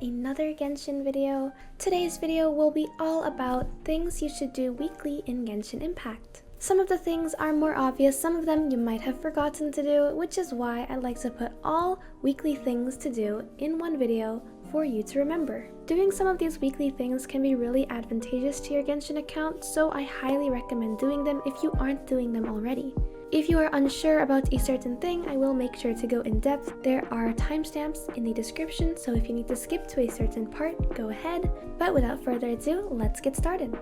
another Genshin video. Today's video will be all about things you should do weekly in Genshin Impact. Some of the things are more obvious, some of them you might have forgotten to do, which is why I like to put all weekly things to do in one video for you to remember. Doing some of these weekly things can be really advantageous to your Genshin account, so I highly recommend doing them if you aren't doing them already. If you are unsure about a certain thing, I will make sure to go in depth. There are timestamps in the description, so if you need to skip to a certain part, go ahead. But without further ado, let's get started.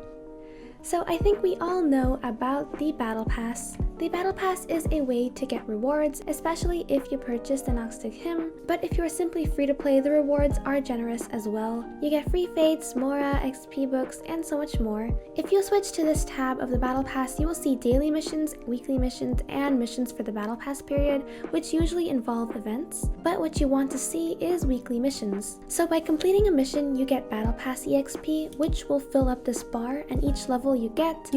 So I think we all know about the Battle Pass. The Battle Pass is a way to get rewards, especially if you purchase the Noxtic Hymn, but if you are simply free to play, the rewards are generous as well. You get free fates, Mora, XP books, and so much more. If you switch to this tab of the Battle Pass, you will see daily missions, weekly missions, and missions for the Battle Pass period, which usually involve events, but what you want to see is weekly missions. So by completing a mission, you get Battle Pass EXP, which will fill up this bar, and each level you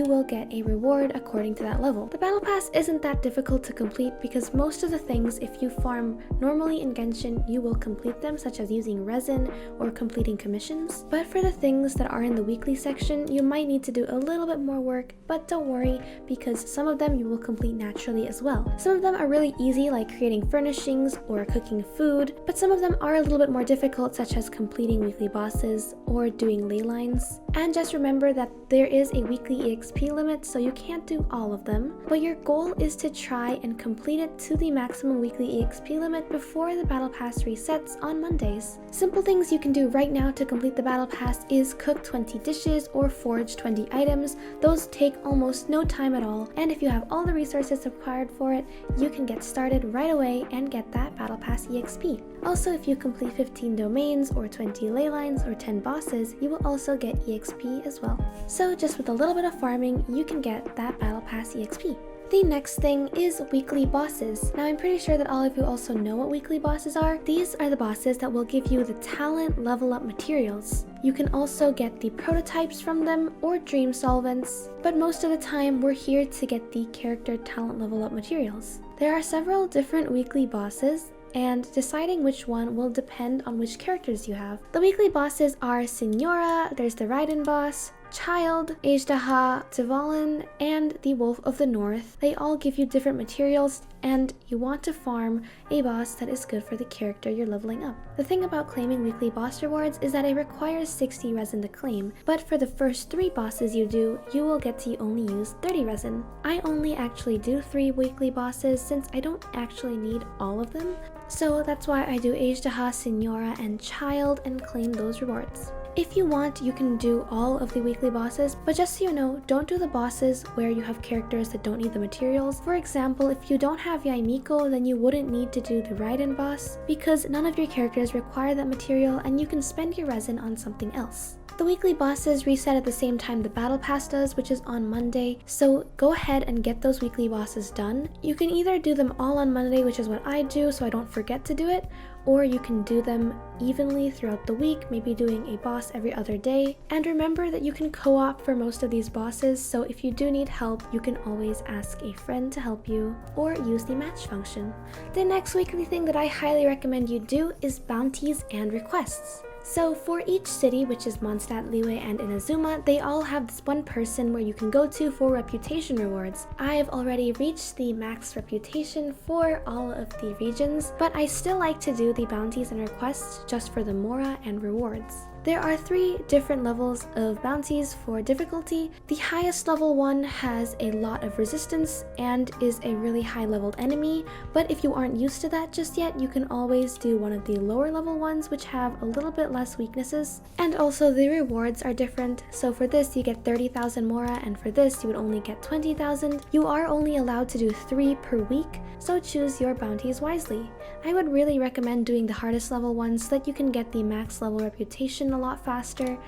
will get a reward according to that level. The Battle Pass isn't that difficult to complete because most of the things, if you farm normally in Genshin, you will complete them, such as using resin or completing commissions. But for the things that are in the weekly section, you might need to do a little bit more work, but don't worry because some of them you will complete naturally as well. Some of them are really easy, like creating furnishings or cooking food, but some of them are a little bit more difficult, such as completing weekly bosses or doing ley lines. And just remember that there is a weekly EXP limit, so you can't do all of them, but your goal is to try and complete it to the maximum weekly EXP limit before the Battle Pass resets on Mondays. Simple things you can do right now to complete the Battle Pass is cook 20 dishes or forge 20 items. Those take almost no time at all, and if you have all the resources required for it, you can get started right away and get that Battle Pass EXP. Also, if you complete 15 domains or 20 ley lines or 10 bosses, you will also get EXP as well. So just with a little bit of farming, you can get that Battle Pass EXP. The next thing is weekly bosses. Now I'm pretty sure that all of you also know what weekly bosses are. These are the bosses that will give you the talent level up materials. You can also get the prototypes from them or dream solvents, but most of the time we're here to get the character talent level up materials. There are several different weekly bosses, and deciding which one will depend on which characters you have. The weekly bosses are Signora, there's the Raiden boss, Child, Ajdaha, Tivalin, and the Wolf of the North. They all give you different materials, and you want to farm a boss that is good for the character you're leveling up. The thing about claiming weekly boss rewards is that it requires 60 resin to claim, but for the first 3 bosses you do, you will get to only use 30 resin. I only actually do 3 weekly bosses since I don't actually need all of them, so that's why I do Ajdaha, Signora, and Child and claim those rewards. If you want, you can do all of the weekly bosses, but just so you know, don't do the bosses where you have characters that don't need the materials. For example, if you don't have Yaimiko, then you wouldn't need to do the Raiden boss because none of your characters require that material and you can spend your resin on something else. The weekly bosses reset at the same time the Battle Pass does, which is on Monday, so go ahead and get those weekly bosses done. You can either do them all on Monday, which is what I do so I don't forget to do it, or you can do them evenly throughout the week, maybe doing a boss every other day. And remember that you can co-op for most of these bosses, so if you do need help, you can always ask a friend to help you or use the match function. The next weekly thing that I highly recommend you do is bounties and requests. So for each city, which is Mondstadt, Liyue, and Inazuma, they all have this one person where you can go to for reputation rewards. I've already reached the max reputation for all of the regions, but I still like to do the bounties and requests just for the Mora and rewards. There are 3 different levels of bounties for difficulty. The highest level one has a lot of resistance and is a really high leveled enemy, but if you aren't used to that just yet, you can always do one of the lower level ones which have a little bit less weaknesses. And also the rewards are different, so for this you get 30,000 Mora and for this you would only get 20,000. You are only allowed to do 3 per week, so choose your bounties wisely. I would really recommend doing the hardest level ones so that you can get the max level reputation a lot faster,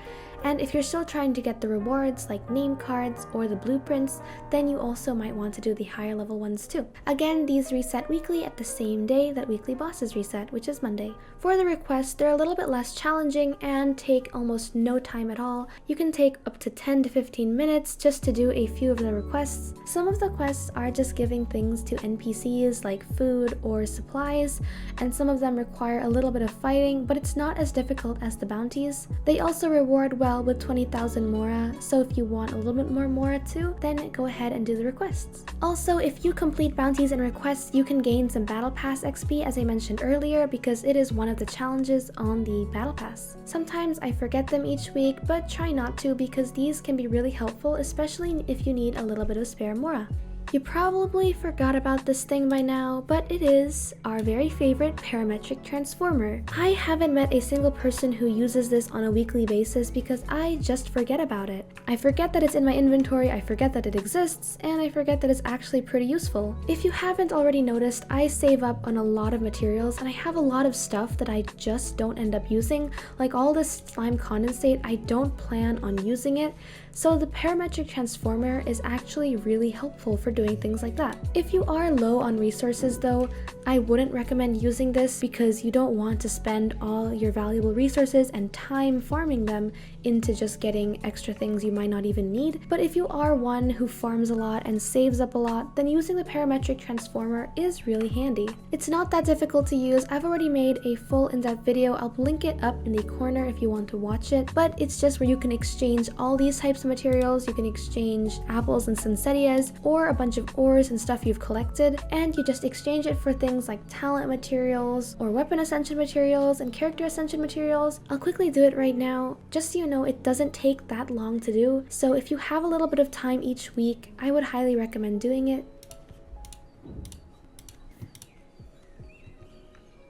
And if you're still trying to get the rewards like name cards or the blueprints, then you also might want to do the higher level ones too. Again, these reset weekly at the same day that weekly bosses reset, which is Monday. For the requests, they're a little bit less challenging and take almost no time at all. You can take up to 10 to 15 minutes just to do a few of the requests. Some of the quests are just giving things to NPCs like food or supplies, and some of them require a little bit of fighting, but it's not as difficult as the bounties. They also reward well with 20,000 mora, so if you want a little bit more mora too, then go ahead and do the requests. Also, if you complete bounties and requests, you can gain some battle pass XP as I mentioned earlier, because it is one of the challenges on the battle pass. Sometimes I forget them each week, but try not to, because these can be really helpful, especially if you need a little bit of spare mora. You probably forgot about this thing by now, but it is our very favorite parametric transformer. I haven't met a single person who uses this on a weekly basis because I just forget about it. I forget that it's in my inventory, I forget that it exists, and I forget that it's actually pretty useful. If you haven't already noticed, I save up on a lot of materials and I have a lot of stuff that I just don't end up using, like all this slime condensate. I don't plan on using it. So the parametric transformer is actually really helpful for doing things like that. If you are low on resources though, I wouldn't recommend using this because you don't want to spend all your valuable resources and time farming them into just getting extra things you might not even need. But if you are one who farms a lot and saves up a lot, then using the parametric transformer is really handy. It's not that difficult to use. I've already made a full in-depth video. I'll link it up in the corner if you want to watch it, but it's just where you can exchange all these types of materials. You can exchange apples and sunsettias or a bunch of ores and stuff you've collected, and you just exchange it for things like talent materials or weapon ascension materials and character ascension materials. I'll quickly do it right now. Just so you know, it doesn't take that long to do, so if you have a little bit of time each week, I would highly recommend doing it.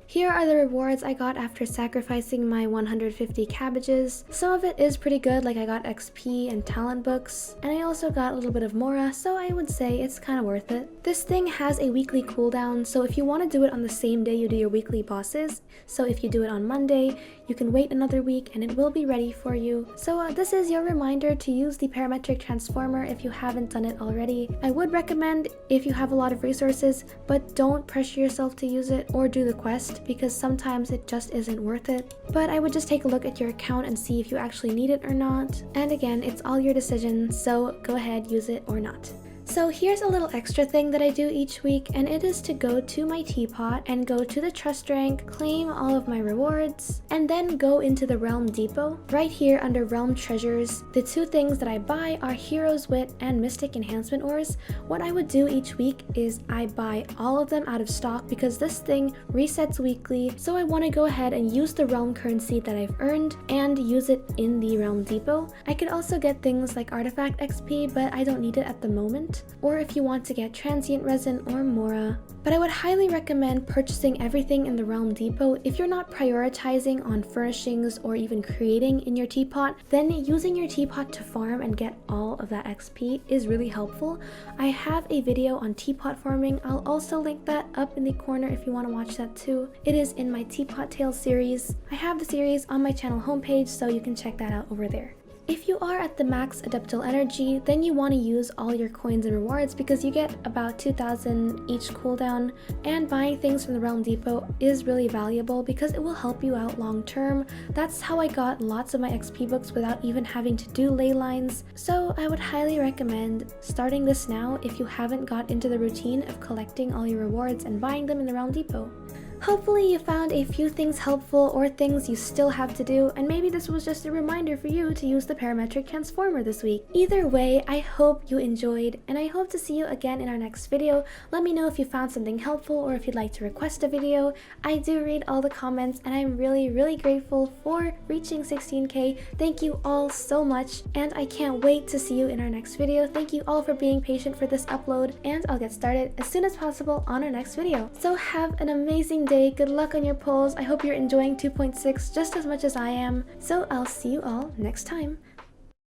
Here are the rewards I got after sacrificing my 150 cabbages. Some of it is pretty good, like I got XP and talent books, and I also got a little bit of mora, so I would say it's kind of worth it. This thing has a weekly cooldown, so if you want to do it on the same day you do your weekly bosses, so if you do it on Monday, you can wait another week and it will be ready for you. So this is your reminder to use the parametric transformer if you haven't done it already. I would recommend if you have a lot of resources, but don't pressure yourself to use it or do the quest, because sometimes it just isn't worth it. But I would just take a look at your account and see if you actually need it or not. And again, it's all your decision, so go ahead, use it or not. So here's a little extra thing that I do each week, and it is to go to my teapot and go to the trust rank, claim all of my rewards, and then go into the realm depot. Right here under realm treasures, the two things that I buy are hero's wit and mystic enhancement ores. What I would do each week is I buy all of them out of stock because this thing resets weekly, so I want to go ahead and use the realm currency that I've earned and use it in the realm depot. I could also get things like artifact XP, but I don't need it at the moment. Or if you want to get transient resin or mora. But I would highly recommend purchasing everything in the realm depot. If you're not prioritizing on furnishings or even creating in your teapot, then using your teapot to farm and get all of that XP is really helpful. I have a video on teapot farming. I'll also link that up in the corner if you want to watch that too. It is in my Teapot Tales series. I have the series on my channel homepage, so you can check that out over there. If you are at the max adeptal energy, then you want to use all your coins and rewards because you get about 2,000 each cooldown, and buying things from the Realm Depot is really valuable because it will help you out long term. That's how I got lots of my XP books without even having to do ley lines, so I would highly recommend starting this now if you haven't got into the routine of collecting all your rewards and buying them in the Realm Depot. Hopefully you found a few things helpful or things you still have to do, and maybe this was just a reminder for you to use the parametric transformer this week. Either way, I hope you enjoyed, and I hope to see you again in our next video. Let me know if you found something helpful or if you'd like to request a video. I do read all the comments, and I'm really grateful for reaching 16K. Thank you all so much, and I can't wait to see you in our next video. Thank you all for being patient for this upload, and I'll get started as soon as possible on our next video. So have an amazing day. Good luck on your polls. I hope you're enjoying 2.6 just as much as I am. So I'll see you all next time.